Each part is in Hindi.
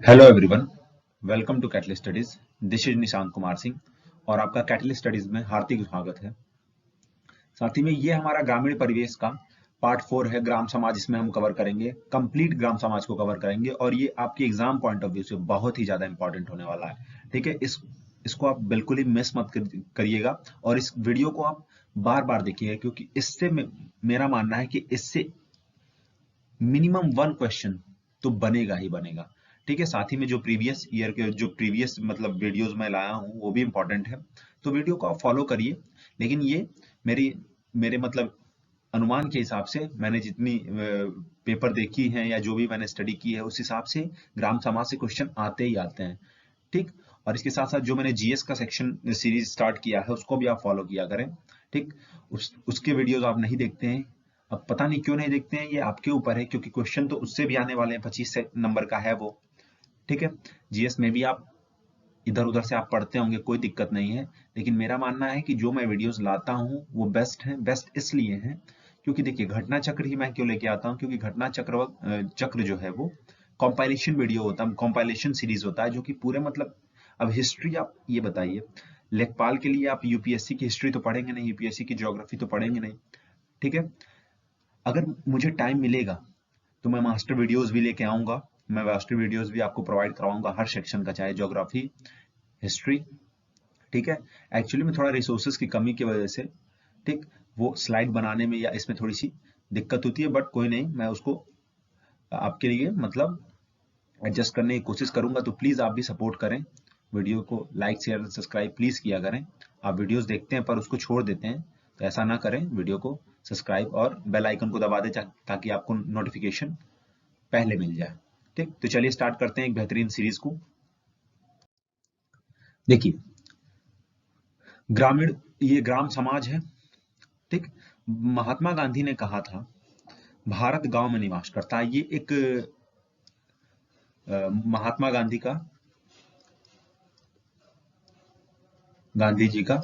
Hello everyone, welcome to Catalyst Studies. This is Nishant Kumar Singh और आपका कैटलिस्ट स्टडीज में हार्दिक स्वागत है। साथ ही में ये हमारा ग्रामीण परिवेश का पार्ट 4 है। ग्राम समाज इसमें हम कवर करेंगे, कंप्लीट ग्राम समाज को कवर करेंगे और ये आपके एग्जाम पॉइंट ऑफ व्यू से बहुत ही ज्यादा इंपॉर्टेंट होने वाला है। ठीक है, इसको आप बिल्कुल ही मिस मत करिएगा और इस वीडियो को आप बार बार देखिएगा, क्योंकि इससे मेरा मानना है कि इससे मिनिमम 1 क्वेश्चन तो बनेगा ही बनेगा। ठीक है, साथ ही में जो प्रीवियस ईयर के जो प्रीवियस मतलब वीडियोस मैं लाया हूँ वो भी इंपॉर्टेंट है, तो वीडियो को आप फॉलो करिए। लेकिन ये मेरे मतलब अनुमान के हिसाब से मैंने जितनी पेपर देखी है या जो भी मैंने स्टडी की है उस हिसाब से ग्राम समाज से क्वेश्चन आते ही आते हैं। ठीक, और इसके साथ साथ जो मैंने जीएस का सेक्शन सीरीज स्टार्ट किया है उसको भी आप फॉलो किया करें। ठीक, उसके वीडियोस आप नहीं देखते हैं, अब पता नहीं क्यों नहीं देखते हैं, ये आपके ऊपर है, क्योंकि क्वेश्चन तो उससे भी आने वाले हैं, 25 नंबर का है वो। ठीक है, जीएस में भी आप इधर उधर से आप पढ़ते होंगे, कोई दिक्कत नहीं है। लेकिन मेरा मानना है कि जो मैं वीडियोस लाता हूँ वो बेस्ट है। बेस्ट इसलिए है क्योंकि देखिए, घटना चक्र ही मैं क्यों लेके आता हूँ, क्योंकि घटना चक्र जो है वो कॉम्पाइलेशन वीडियो होता है, कॉम्पाइलेशन सीरीज होता है, जो कि पूरे मतलब अब हिस्ट्री आप ये बताइए, लेखपाल के लिए आप यूपीएससी की हिस्ट्री तो पढ़ेंगे नहीं, यूपीएससी की ज्योग्राफी तो पढ़ेंगे नहीं। ठीक है, अगर मुझे टाइम मिलेगा तो मैं मास्टर वीडियोस भी लेके आऊंगा, मैं मास्टर वीडियोस भी आपको प्रोवाइड करवाऊंगा हर सेक्शन का, चाहे ज्योग्राफी, हिस्ट्री। ठीक है, एक्चुअली में थोड़ा रिसोर्सेज की कमी की वजह से ठीक वो स्लाइड बनाने में या इसमें थोड़ी सी दिक्कत होती है, बट कोई नहीं, मैं उसको आपके लिए मतलब एडजस्ट करने की कोशिश करूंगा। तो प्लीज आप भी सपोर्ट करें, वीडियो को लाइक शेयर सब्सक्राइब प्लीज किया करें। आप वीडियोस देखते हैं पर उसको छोड़ देते हैं, तो ऐसा ना करें, वीडियो को सब्सक्राइब और बेल आइकन को दबा दें ताकि आपको नोटिफिकेशन पहले मिल जाए। ठीक, तो चलिए स्टार्ट करते हैं एक बेहतरीन सीरीज को। देखिए, ग्रामीण ये ग्राम समाज है। ठीक, महात्मा गांधी ने कहा था भारत गांव में निवास करता है। ये एक महात्मा गांधी जी का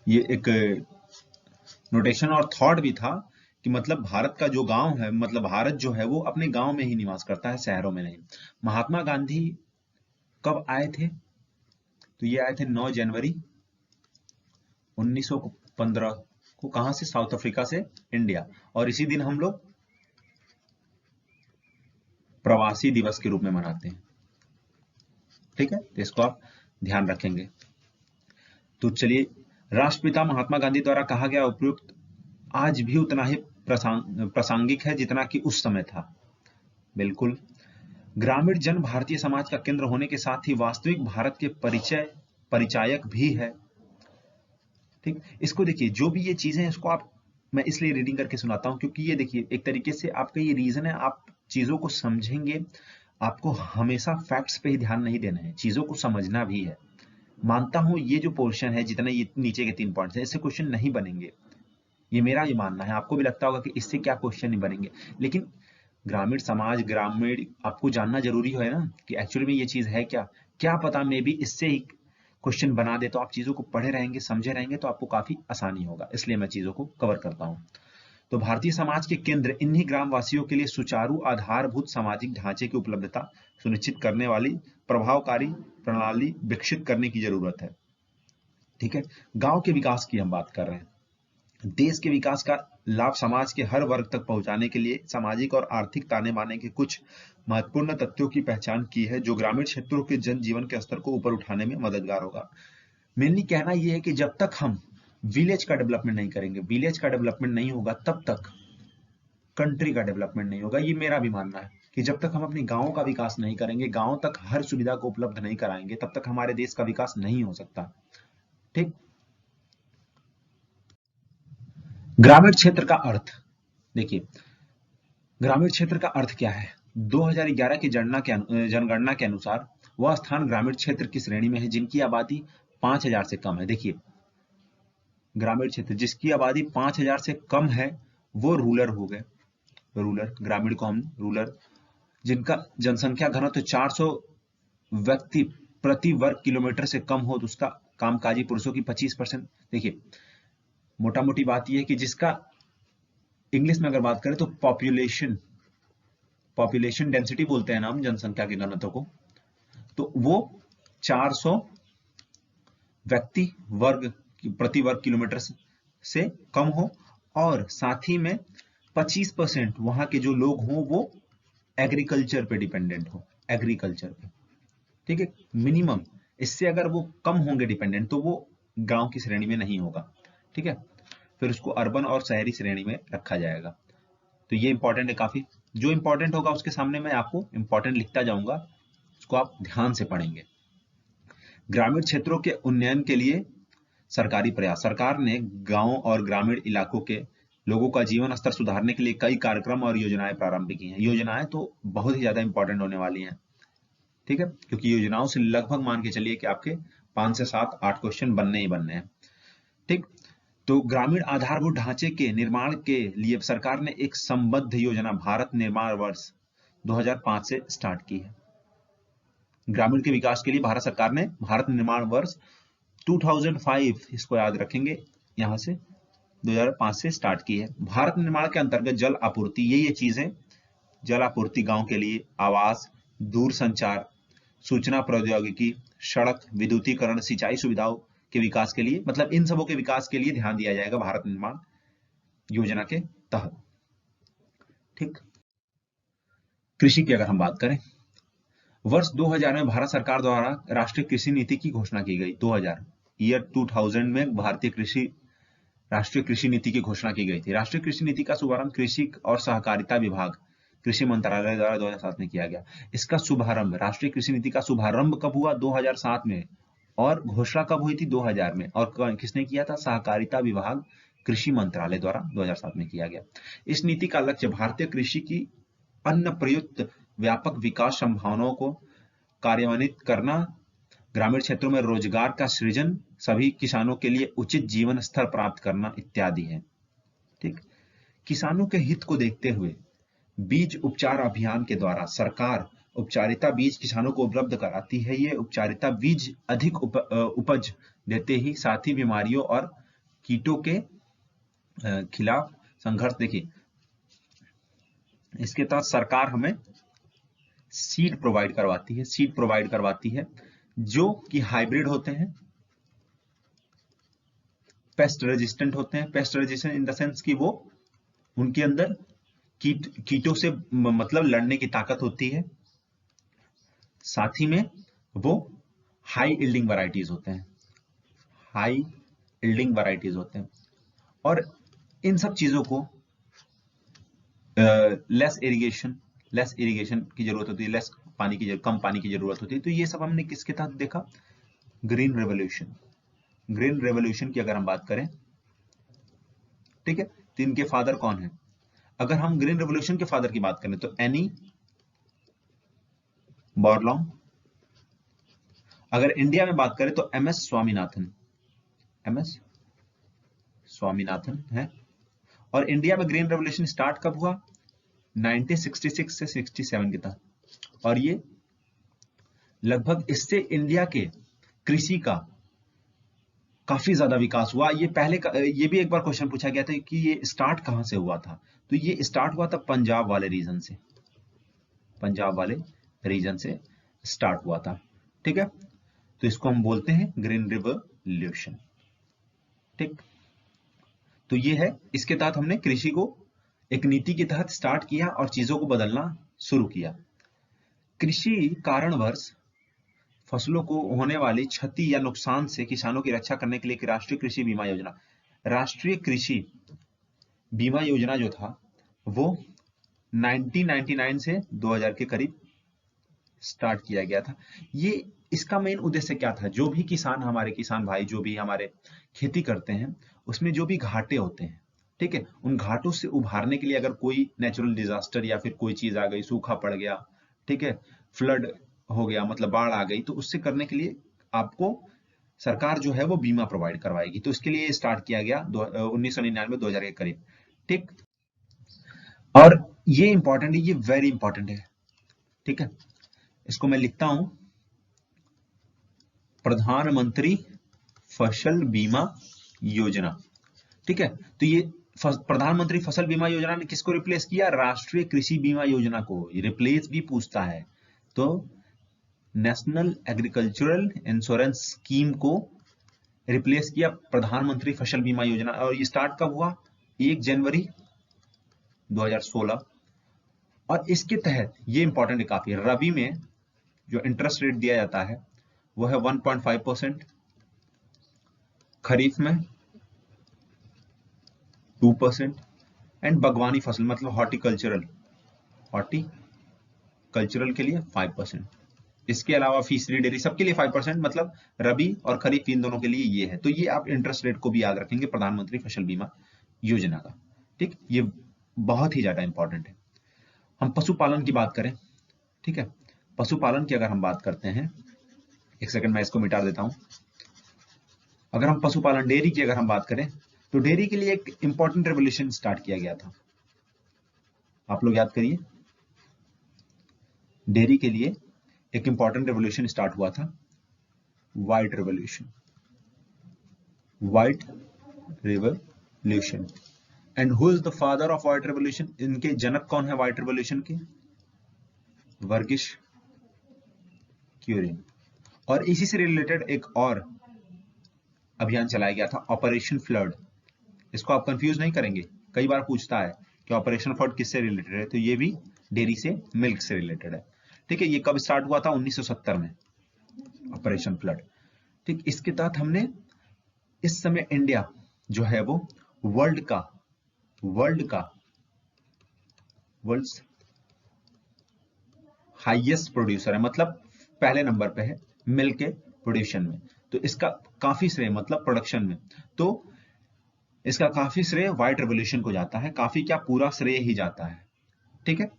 ये एक नोटेशन और थॉट भी था कि मतलब भारत का जो गांव है, मतलब भारत जो है वो अपने गांव में ही निवास करता है, शहरों में नहीं। महात्मा गांधी कब आए थे? तो ये आए थे 9 जनवरी 1915 को। कहां से? साउथ अफ्रीका से इंडिया। और इसी दिन हम लोग प्रवासी दिवस के रूप में मनाते हैं। ठीक है, तो इसको आप ध्यान रखेंगे। तो चलिए, राष्ट्रपिता महात्मा गांधी द्वारा कहा गया उपयुक्त आज भी उतना ही प्रासंगिक है जितना कि उस समय था। बिल्कुल। ग्रामीण जन भारतीय समाज का केंद्र होने के साथ ही वास्तविक भारत के परिचायक भी है। ठीक, इसको देखिए, जो भी ये चीजें हैं इसको आप, मैं इसलिए रीडिंग करके सुनाता हूं क्योंकि ये देखिए एक तरीके से आपका ये रीजन है, आप चीजों को समझेंगे। आपको हमेशा फैक्ट्स पे ही ध्यान नहीं देना है, चीजों को समझना भी है। मानता हूं ये जो पोर्शन है, जितने ये नीचे के 3 पॉइंट्स हैं, इससे क्वेश्चन नहीं बनेंगे, ये मेरा ही मानना है। आपको भी लगता होगा कि इससे क्या क्वेश्चन नहीं बनेंगे, लेकिन ग्रामीण समाज, ग्रामीण आपको जानना जरूरी है ना कि एक्चुअली में ये चीज है क्या। क्या पता मे भी इससे ही क्वेश्चन बना दे, तो आप चीजों को पढ़े रहेंगे, समझे रहेंगे, तो आपको काफी आसानी होगा, इसलिए मैं चीजों को कवर करता हूं। तो भारतीय समाज के केंद्र इन्हीं ग्रामवासियों के लिए सुचारू आधारभूत सामाजिक ढांचे की उपलब्धता सुनिश्चित करने वाली प्रभावकारी प्रणाली विकसित करने की जरूरत है। ठीक है, गांव के विकास की हम बात कर रहे हैं। देश के विकास का लाभ समाज के हर वर्ग तक पहुंचाने के लिए सामाजिक और आर्थिक ताने बाने के कुछ महत्वपूर्ण तथ्यों की पहचान की है, जो ग्रामीण क्षेत्रों के जनजीवन के स्तर को ऊपर उठाने में मददगार होगा। मेनली कहना यह है कि जब तक हम विलेज का डेवलपमेंट नहीं करेंगे, विलेज का डेवलपमेंट नहीं होगा, तब तक कंट्री का डेवलपमेंट नहीं होगा। ये मेरा भी मानना है कि जब तक हम अपने गांव का विकास नहीं करेंगे, गांव तक हर सुविधा को उपलब्ध नहीं कराएंगे, तब तक हमारे देश का विकास नहीं हो सकता। ठीक, ग्रामीण क्षेत्र का अर्थ देखिए, ग्रामीण क्षेत्र का अर्थ क्या है? 2011 की जनगणना के अनुसार वह स्थान ग्रामीण क्षेत्र की श्रेणी में है जिनकी आबादी 5,000 से कम है। देखिए, ग्रामीण क्षेत्र जिसकी आबादी 5,000 से कम है वो रूरल हो गए। रूरल, ग्रामीण को हम रूरल। जिनका जनसंख्या घनत्व 400 व्यक्ति प्रति वर्ग किलोमीटर से कम हो, तो उसका कामकाजी पुरुषों की 25%। देखिए, मोटा मोटी बात यह है कि जिसका इंग्लिश में अगर बात करें तो पॉपुलेशन पॉपुलेशन डेंसिटी बोलते हैं ना हम जनसंख्या के घनत्व को, तो वो 400 व्यक्ति वर्ग प्रति वर्ग किलोमीटर से कम हो, और साथ ही में 25% वहां के जो लोग हों वो एग्रीकल्चर पे डिपेंडेंट हो, एग्रीकल्चर पे, ठीक है, मिनिमम। इससे अगर वो कम होंगे डिपेंडेंट तो वो गांव की श्रेणी में नहीं होगा, ठीक है, फिर उसको अर्बन और शहरी श्रेणी में रखा जाएगा। तो ये इंपॉर्टेंट है काफी, जो इंपॉर्टेंट होगा उसके सामने मैं आपको इंपॉर्टेंट लिखता जाऊंगा, उसको आप ध्यान से पढ़ेंगे। ग्रामीण क्षेत्रों के उन्नयन के लिए सरकारी प्रयास, सरकार ने गांव और ग्रामीण इलाकों के लोगों का जीवन स्तर सुधारने के लिए कई कार्यक्रम और योजनाएं प्रारंभ की हैं। योजनाएं तो बहुत ही ज्यादा इंपॉर्टेंट होने वाली हैं, ठीक है, क्योंकि योजनाओं से लगभग मान के चलिए कि आपके 5 से 7 8 क्वेश्चन बनने ही बनने हैं, ठीक। तो ग्रामीण आधारभूत ढांचे के निर्माण के लिए सरकार ने एक संबद्ध योजना भारत निर्माण वर्ष 2005 से स्टार्ट की है। ग्रामीण के विकास के लिए भारत सरकार ने भारत निर्माण वर्ष 2005, इसको याद रखेंगे, यहां से 2005 से स्टार्ट की है। भारत निर्माण के अंतर्गत जल आपूर्ति, ये चीजें, जल आपूर्ति गांव के लिए, आवास, दूर संचार, सूचना प्रौद्योगिकी, सड़क, विद्युतीकरण, सिंचाई सुविधाओं के विकास के लिए, मतलब इन सबों के विकास के लिए ध्यान दिया जाएगा भारत निर्माण योजना के तहत, ठीक। कृषि की अगर हम बात करें, वर्ष 2000 में भारत सरकार द्वारा राष्ट्रीय कृषि नीति की घोषणा की गई। 2000 में राष्ट्रीय कृषि नीति की घोषणा की गई थी। राष्ट्रीय कृषि नीति का शुभारंभ कृषि और सहकारिता विभाग, कृषि मंत्रालय द्वारा 2007 में किया गया। इसका शुभारंभ, राष्ट्रीय कृषि नीति का शुभारंभ कब हुआ? 2007 में, और घोषणा कब हुई थी? 2000 में। और किसने किया था? सहकारिता विभाग, कृषि मंत्रालय द्वारा 2007 में किया गया। इस नीति का लक्ष्य भारतीय कृषि की अन्न प्रयुक्त व्यापक विकास संभावनाओं को कार्यान्वित करना, ग्रामीण क्षेत्रों में रोजगार का सृजन, सभी किसानों के लिए उचित जीवन स्तर प्राप्त करना इत्यादि है, ठीक। किसानों के हित को देखते हुए बीज उपचार अभियान के द्वारा सरकार उपचारिता बीज किसानों को उपलब्ध कराती है। ये उपचारिता बीज अधिक उपज देते ही साथ ही बीमारियों और कीटों के खिलाफ संघर्ष, देखिए इसके तहत सरकार हमें सीड प्रोवाइड करवाती है, जो कि हाइब्रिड होते हैं, पेस्ट रेजिस्टेंट होते हैं। Pest resistant in the sense कि वो उनके अंदर कीटों से मतलब लड़ने की ताकत होती है, साथ ही में वो हाई इल्डिंग वैरायटीज होते हैं, और इन सब चीजों को लेस इरिगेशन की जरूरत होती है, कम पानी की जरूरत होती है। तो ये सब हमने किसके तहत देखा? ग्रीन रेवोल्यूशन की अगर हम बात करें, ठीक है, तो इनके फादर कौन है? अगर हम ग्रीन रेवोल्यूशन के फादर की बात करें तो एनी बोरलॉग। अगर इंडिया में बात करें तो एम एस स्वामीनाथन है। और इंडिया में ग्रीन रेवोल्यूशन स्टार्ट कब हुआ? 1966 से 67 के तहत, और ये लगभग इससे इंडिया के कृषि का काफी ज्यादा विकास हुआ। ये भी एक बार क्वेश्चन पूछा गया था कि ये स्टार्ट कहां से हुआ था, तो ये स्टार्ट हुआ था पंजाब वाले रीजन से स्टार्ट हुआ था, ठीक है। तो इसको हम बोलते हैं ग्रीन रिवोल्यूशन, ठीक। तो ये है, इसके तहत हमने कृषि को एक नीति के तहत स्टार्ट किया और चीजों को बदलना शुरू किया। कृषि कारणवश फसलों को होने वाली क्षति या नुकसान से किसानों की रक्षा करने के लिए राष्ट्रीय कृषि बीमा योजना जो था वो 1999 से 2000 के करीब स्टार्ट किया गया था। इसका मेन उद्देश्य क्या था? जो भी हमारे किसान भाई जो भी हमारे खेती करते हैं, उसमें जो भी घाटे होते हैं, ठीक है, उन घाटों से उभारने के लिए अगर कोई नेचुरल डिजास्टर या फिर कोई चीज आ गई, सूखा पड़ गया, ठीक है, फ्लड हो गया, मतलब बाढ़ आ गई, तो उससे करने के लिए आपको सरकार जो है वो बीमा प्रोवाइड करवाएगी। तो इसके लिए स्टार्ट किया गया 1999-2000 के करीब, ठीक। और ये इंपॉर्टेंट है, ये वेरी इंपॉर्टेंट है, ठीक है। इसको मैं लिखता हूं, प्रधानमंत्री फसल बीमा योजना, ठीक है। तो ये प्रधानमंत्री फसल बीमा योजना ने किसको रिप्लेस किया? राष्ट्रीय कृषि बीमा योजना को। रिप्लेस भी पूछता है तो नेशनल एग्रीकल्चरल इंश्योरेंस स्कीम को रिप्लेस किया प्रधानमंत्री फसल बीमा योजना। और ये स्टार्ट कब हुआ? 1 जनवरी 2016। और इसके तहत ये इंपॉर्टेंट है काफी, रबी में जो इंटरेस्ट रेट दिया जाता है वो है 1.5%, खरीफ में 2% एंड बागवानी फसल मतलब हॉर्टिकल्चरल के लिए 5%। इसके अलावा फीसरी डेयरी सबके लिए 5%, मतलब रबी और खरीफ इन दोनों के लिए ये है। तो ये आप इंटरेस्ट रेट को भी याद रखेंगे प्रधानमंत्री फसल बीमा योजना का। ठीक, ये बहुत ही ज्यादा इंपॉर्टेंट है। हम पशुपालन की बात करें, ठीक है, पशुपालन की अगर हम बात करते हैं, एक सेकंड मैं इसको मिटा देता हूं। अगर हम पशुपालन डेयरी की अगर हम बात करें तो डेयरी के लिए एक इंपॉर्टेंट रेवोल्यूशन स्टार्ट किया गया था। आप लोग याद करिए, डेयरी के लिए एक इंपॉर्टेंट रेवोल्यूशन स्टार्ट हुआ था, white revolution. White revolution. And who is the father of white revolution? इनके जनक कौन है व्हाइट रेवोल्यूशन के? वर्गिश क्यूरिन। और इसी से रिलेटेड एक और अभियान चलाया गया था, ऑपरेशन फ्लड। इसको आप कंफ्यूज नहीं करेंगे, कई बार पूछता है कि ऑपरेशन फ्लड किससे रिलेटेड है, तो ये भी डेयरी से, मिल्क से रिलेटेड है। ठीक है, ये कब स्टार्ट हुआ था? 1970 में, ऑपरेशन फ्लड। ठीक, इसके तहत हमने इस समय इंडिया जो है वो वर्ल्ड्स हाईएस्ट प्रोड्यूसर है, मतलब पहले नंबर पे है मिल्क के प्रोडक्शन में। तो इसका काफी श्रेय, मतलब प्रोडक्शन में, तो इसका काफी श्रेय व्हाइट रेवोल्यूशन को जाता है। काफी क्या, पूरा श्रेय ही जाता है। ठीक है,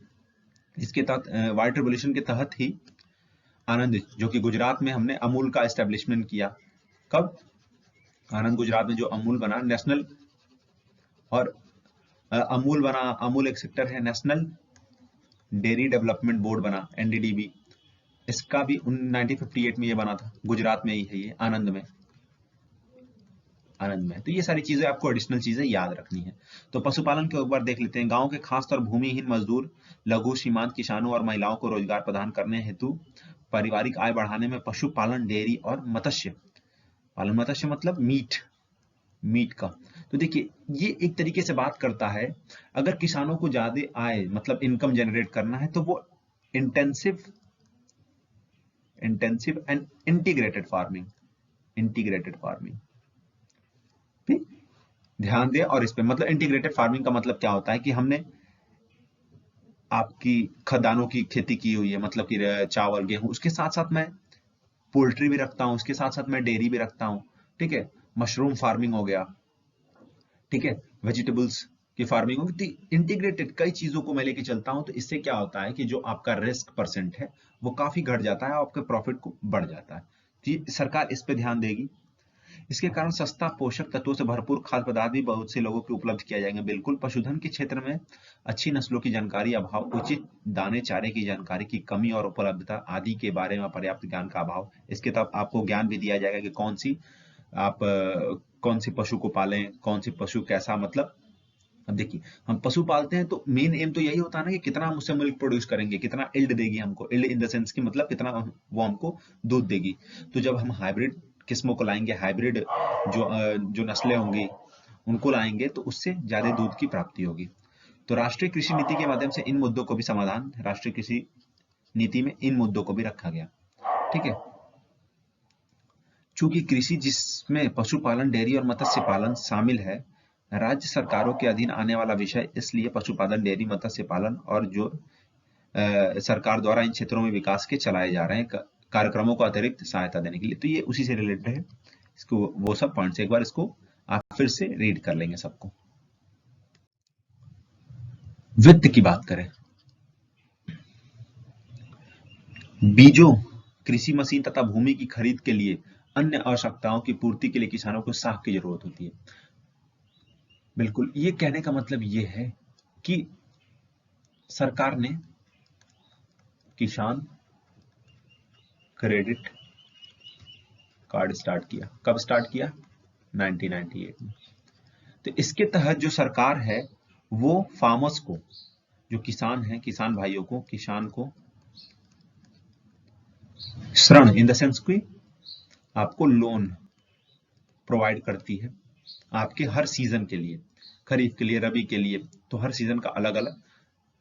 इसके तहत व्हाइट रेवोल्यूशन के तहत ही आनंद, जो कि गुजरात में हमने अमूल का एस्टेब्लिशमेंट किया। कब? आनंद गुजरात में जो अमूल बना, नेशनल, और अमूल बना, अमूल एक सेक्टर है, नेशनल डेयरी डेवलपमेंट बोर्ड बना, एनडीडीबी। इसका भी 1958 में ये बना था, गुजरात में ही है ये, आनंद में। तो ये सारी चीजें आपको एडिशनल चीजें याद रखनी है। तो पशुपालन के एक बार देख लेते हैं। गांव के खासतौर भूमिहीन मजदूर, लघु सीमांत किसानों और महिलाओं को रोजगार प्रदान करने हेतु पारिवारिक आय बढ़ाने में पशुपालन, डेयरी और मत्स्य पालन, मत्स्य मतलब मीट का। तो देखिए, ये एक तरीके से बात करता है, अगर किसानों को ज्यादा आय मतलब इनकम जनरेट करना है तो वो इंटेंसिव एंड इंटीग्रेटेड फार्मिंग पे ध्यान दें। और इस पे मतलब इंटीग्रेटेड फार्मिंग का मतलब क्या होता है कि हमने आपकी खदानों की खेती की हुई है, मतलब कि चावल, गेहूं, उसके साथ साथ मैं पोल्ट्री भी रखता हूं, उसके साथ साथ मैं डेयरी भी रखता हूं। ठीक है, मशरूम फार्मिंग हो गया, ठीक है, वेजिटेबल्स की फार्मिंग होगी। तो इंटीग्रेटेड कई चीजों को मैं लेके चलता हूं, तो इससे क्या होता है कि जो आपका रिस्क परसेंट है वो काफी घट जाता है और आपके प्रॉफिट को बढ़ जाता है। तो सरकार इस पे ध्यान देगी। इसके कारण सस्ता पोषक तत्वों से भरपूर खाद्य पदार्थ भी बहुत से लोगों को उपलब्ध किया जाएंगे। बिल्कुल, पशुधन के क्षेत्र में अच्छी नस्लों की जानकारी अभाव, उचित दाने चारे की जानकारी की कमी और उपलब्धता आदि के बारे में पर्याप्त ज्ञान का अभाव। इसके तहत आपको ज्ञान भी दिया जाएगा कि कौन सी पशु को पालें, कौन सी पशु कैसा, मतलब अब देखिए, हम पशु पालते हैं तो मेन एम तो यही होता है ना कि कितना हम उससे मिल्क प्रोड्यूस करेंगे, कितना इल्ड देगी हमको, इल्ड इन द सेंस की मतलब कितना वो हमको दूध देगी। तो जब हम हाइब्रिड किस्मों को लाएंगे, हाइब्रिड जो नस्लें होंगी उनको लाएंगे, तो उससे ज्यादा दूध की प्राप्ति होगी। तो राष्ट्रीय कृषि नीति के माध्यम से इन मुद्दों को भी समाधान, राष्ट्रीय कृषि नीति में इन मुद्दों को भी रखा गया। ठीक है, चूंकि कृषि जिसमें पशुपालन, डेयरी और मत्स्य पालन शामिल है, राज्य सरकारों के अधीन आने वाला विषय, इसलिए पशुपालन, डेयरी, मत्स्य पालन और जो सरकार द्वारा इन क्षेत्रों में विकास के चलाए जा रहे हैं कार्यक्रमों को अतिरिक्त सहायता देने के लिए, तो ये उसी से रिलेटेड है। इसको वो सब पॉइंट्स एक बार इसको आप फिर से रीड कर लेंगे सबको। वित्त की बात करें, बीजों, कृषि मशीन तथा भूमि की खरीद के लिए अन्य आवश्यकताओं की पूर्ति के लिए किसानों को साख की जरूरत होती है। बिल्कुल, ये कहने का मतलब ये है कि सरकार ने किसान क्रेडिट कार्ड स्टार्ट किया। कब स्टार्ट किया? 1998 में। तो इसके तहत जो सरकार है वो फार्मर्स को, जो किसान हैं, किसान भाइयों को, किसान को ऋण इन द सेंस कि आपको लोन प्रोवाइड करती है आपके हर सीजन के लिए, खरीफ के लिए, रबी के लिए, तो हर सीजन का अलग अलग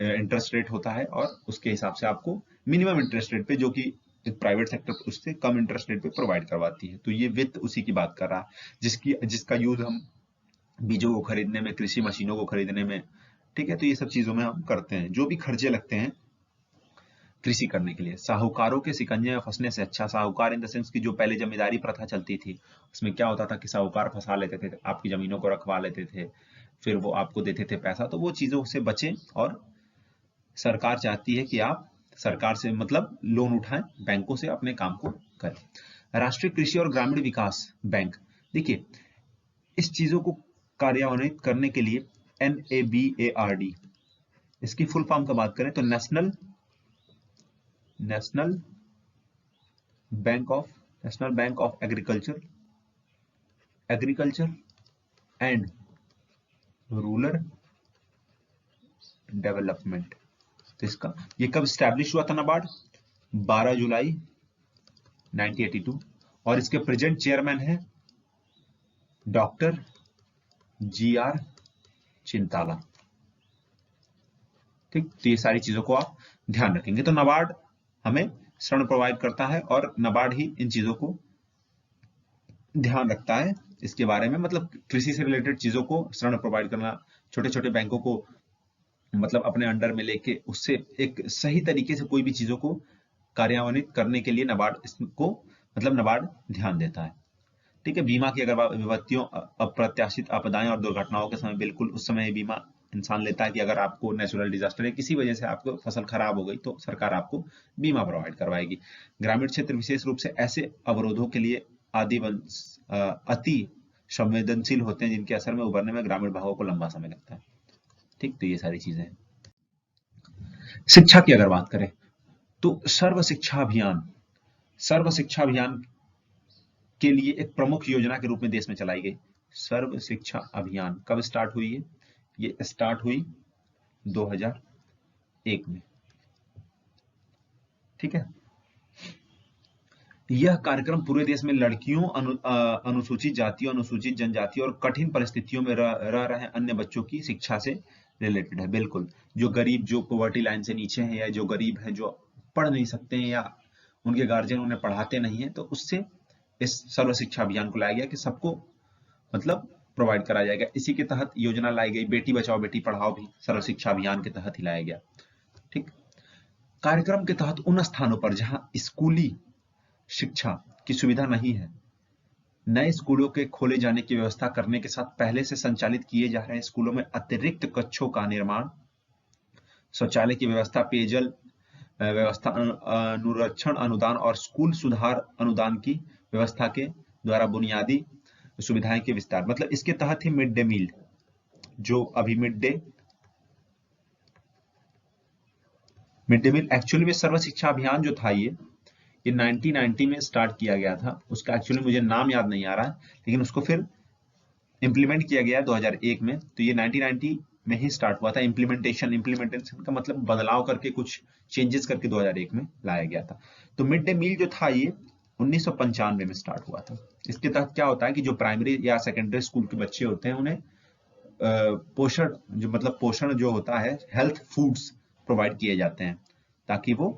इंटरेस्ट रेट होता है और उसके हिसाब से आपको मिनिमम इंटरेस्ट रेट पे, जो कि एक प्राइवेट सेक्टर उससे कम इंटरेस्ट रेट पे प्रोवाइड करवाती है। तो ये वित्त उसी की बात कर रहा है, जिसका यूज हम बीजों को खरीदने में, कृषि मशीनों को खरीदने में, ठीक है, तो ये सब चीजों में हम करते हैं। जो भी खर्चे लगते हैं कृषि करने के लिए, साहूकारों के शिकंजे में फंसने से अच्छा, साहूकार इन द सेंस की जो पहले जमींदारी प्रथा चलती थी, उसमें क्या होता था कि साहूकार फंसा लेते थे, आपकी जमीनों को रखवा लेते थे, फिर वो आपको देते थे पैसा, तो वो चीजों से बचें। और सरकार चाहती है कि आप सरकार से मतलब लोन उठाएं, बैंकों से अपने काम को करें। राष्ट्रीय कृषि और ग्रामीण विकास बैंक, देखिए इस चीजों को कार्यान्वित करने के लिए NABARD, इसकी फुल फॉर्म का बात करें तो national bank of agriculture and rural development. तो इसका ये कब स्टैब्लिश हुआ था नाबार्ड? 12 जुलाई 1982, और इसके प्रेजेंट चेयरमैन है डॉक्टर GR चिंताला। ठीक, तो ये सारी चीजों को आप ध्यान रखेंगे। तो नाबार्ड हमें ऋण प्रोवाइड करता है और नाबार्ड ही इन चीजों को ध्यान रखता है इसके बारे में, मतलब कृषि से रिलेटेड चीजों को ऋण प्रोवाइड करना, छोटे छोटे बैंकों को मतलब अपने अंडर में लेके उससे एक सही तरीके से कोई भी चीजों को कार्यान्वित करने के लिए नाबार्ड इसको मतलब नाबार्ड ध्यान देता है। ठीक है, बीमा की अगर विपत्तियों, अप्रत्याशित आपदाएं और दुर्घटनाओं के समय, बिल्कुल उस समय बीमा इंसान लेता है कि अगर आपको नेचुरल डिजास्टर या किसी वजह से आपको फसल खराब हो गई तो सरकार आपको बीमा प्रोवाइड करवाएगी। ग्रामीण क्षेत्र विशेष रूप से ऐसे अवरोधों के लिए अति संवेदनशील होते हैं जिनके असर में उभरने में ग्रामीण भागों को लंबा समय लगता है। ठीक, तो ये सारी चीजें हैं। शिक्षा की अगर बात करें तो सर्व शिक्षा अभियान के लिए एक प्रमुख योजना के रूप में देश में चलाई गई। सर्व शिक्षा अभियान कब स्टार्ट हुई है? ये स्टार्ट हुई 2001 में। ठीक है, यह कार्यक्रम पूरे देश में लड़कियों, अनुसूचित जातियों, अनुसूचित जनजाति और कठिन परिस्थितियों में रह रहे अन्य बच्चों की शिक्षा से रिलेटेड है। बिल्कुल, जो गरीब, जो पॉवर्टी लाइन से नीचे हैं या जो गरीब हैं, जो पढ़ नहीं सकते हैं या उनके गार्जियन उन्हें पढ़ाते नहीं है, तो उससे इस सर्व शिक्षा अभियान को लाया गया कि सबको मतलब प्रोवाइड कराया जाएगा। इसी के तहत योजना लाई गई, बेटी बचाओ बेटी पढ़ाओ भी सर्व शिक्षा अभियान के तहत ही लाया गया। ठीक, कार्यक्रम के तहत उन स्थानों पर जहां स्कूली शिक्षा की सुविधा नहीं है, नए स्कूलों के खोले जाने की व्यवस्था करने के साथ पहले से संचालित किए जा रहे स्कूलों में अतिरिक्त कक्षों का निर्माण, शौचालय की व्यवस्था, पेयजल व्यवस्था, अनुरक्षण अनुदान और स्कूल सुधार अनुदान की व्यवस्था के द्वारा बुनियादी सुविधाएं के विस्तार, मतलब इसके तहत ही मिड डे मील, जो अभी मिड डे मील एक्चुअली में सर्व शिक्षा अभियान जो था ये 1990 में स्टार्ट किया गया था। उसका एक्चुअली मुझे नाम याद नहीं आ रहा है, लेकिन उसको फिर इंप्लीमेंट किया गया 2001 में। तो ये 1990 में ही स्टार्ट हुआ था। इम्प्लीमेंटेशन का मतलब बदलाव करके, कुछ चेंजेस करके 2001 में लाया गया था। तो मिड डे मील जो था ये 1995 में स्टार्ट हुआ था। इसके तहत क्या होता है कि जो प्राइमरी या सेकेंडरी स्कूल के बच्चे होते हैं उन्हें पोषण जो होता है, हेल्थ फूड्स प्रोवाइड किए जाते हैं ताकि वो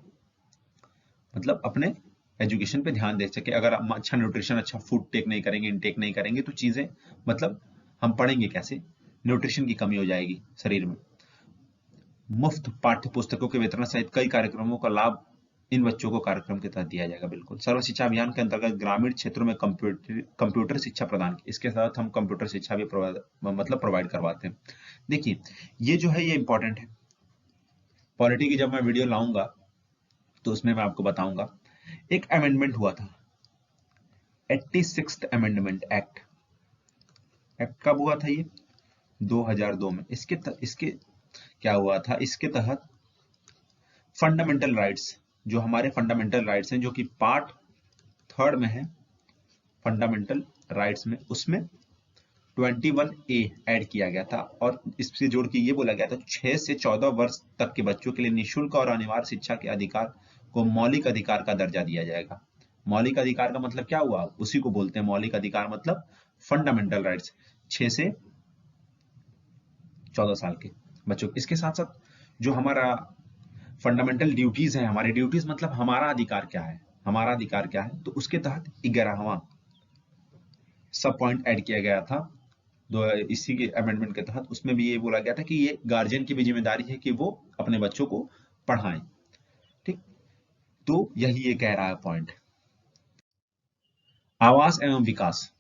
मतलब अपने एजुकेशन पे ध्यान दे सके। अगर हम अच्छा न्यूट्रिशन, अच्छा फूड इनटेक नहीं करेंगे तो चीजें मतलब हम पढ़ेंगे कैसे, न्यूट्रिशन की कमी हो जाएगी शरीर में। मुफ्त पाठ्य पुस्तकों के वितरण सहित कई कार्यक्रमों का लाभ इन बच्चों को कार्यक्रम के तहत दिया जाएगा। बिल्कुल, सर्व शिक्षा अभियान के अंतर्गत ग्रामीण क्षेत्रों में कंप्यूटर शिक्षा प्रदान की, इसके साथ हम कंप्यूटर शिक्षा भी प्रोवाइड करवाते हैं। देखिए ये जो है ये इंपॉर्टेंट है। पॉलिटी की जब मैं वीडियो लाऊंगा तो उसमें मैं आपको बताऊंगा। एक अमेंडमेंट हुआ था, 86th अमेंडमेंट एक्ट कब हुआ था? ये 2002 में। इसके क्या हुआ था? इसके तहत फंडामेंटल राइट्स, जो हमारे फंडामेंटल राइट्स हैं, जो कि पार्ट 3 में है फंडामेंटल राइट्स में, उसमें 21A ऐड किया गया था और इससे जोड़ के ये बोला गया था 6 से 14 वर्ष तक के बच्चों के लिए निःशुल्क और अनिवार्य शिक्षा के अधिकार को मौलिक अधिकार का दर्जा दिया जाएगा। मौलिक अधिकार का मतलब क्या हुआ? उसी को बोलते हैं मौलिक अधिकार, मतलब फंडामेंटल राइट्स 6 से 14 साल के बच्चों। इसके साथ साथ जो हमारा फंडामेंटल ड्यूटीज है, हमारी ड्यूटीज मतलब हमारा अधिकार क्या है, हमारा अधिकार क्या है, तो उसके तहत 11वां सब पॉइंट ऐड किया गया था इसी के अमेंडमेंट के तहत। उसमें भी ये बोला गया था कि ये गार्जियन की भी जिम्मेदारी है कि वो अपने बच्चों को पढ़ाएं। ठीक, तो यही ये कह रहा है पॉइंट। आवास एवं विकास,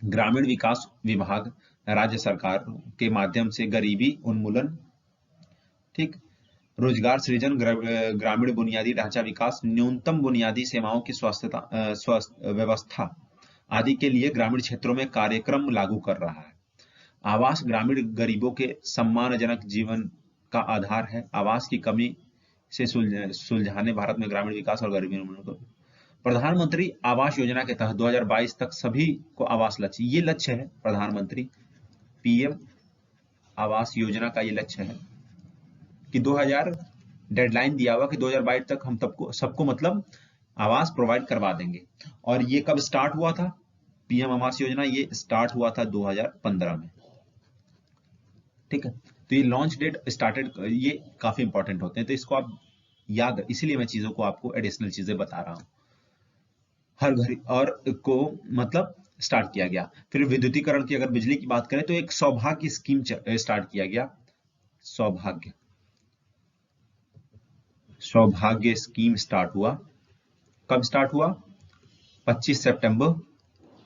ग्रामीण विकास विभाग राज्य सरकार के माध्यम से गरीबी उन्मूलन, ठीक, रोजगार सृजन, ग्रामीण बुनियादी ढांचा विकास, न्यूनतम बुनियादी सेवाओं की स्वास्थ्य व्यवस्था आदि के लिए ग्रामीण क्षेत्रों में कार्यक्रम लागू कर रहा है। आवास ग्रामीण गरीबों के सम्मानजनक जीवन का आधार है। आवास की कमी से सुलझाने भारत में ग्रामीण विकास और गरीबी उन्मूलन को प्रधानमंत्री आवास योजना के तहत 2022 तक सभी को आवास लक्ष्य, ये लक्ष्य है प्रधानमंत्री पीएम आवास योजना का, ये लक्ष्य है कि 2000 डेडलाइन दिया हुआ कि 2022 तक हम सबको मतलब आवास प्रोवाइड करवा देंगे। और ये कब स्टार्ट हुआ था? पीएम आवास योजना ये स्टार्ट हुआ था 2015 में। ठीक है, तो ये लॉन्च डेट स्टार्टेड, ये काफी इंपॉर्टेंट होते हैं, तो इसको आप याद, इसीलिए मैं चीजों को आपको एडिशनल चीजें बता रहा हूं। हर घर और को मतलब स्टार्ट किया गया। फिर विद्युतीकरण की अगर बिजली की बात करें तो एक सौभाग्य स्कीम स्टार्ट किया गया। सौभाग्य स्कीम स्टार्ट हुआ। कब स्टार्ट हुआ? 25 सितंबर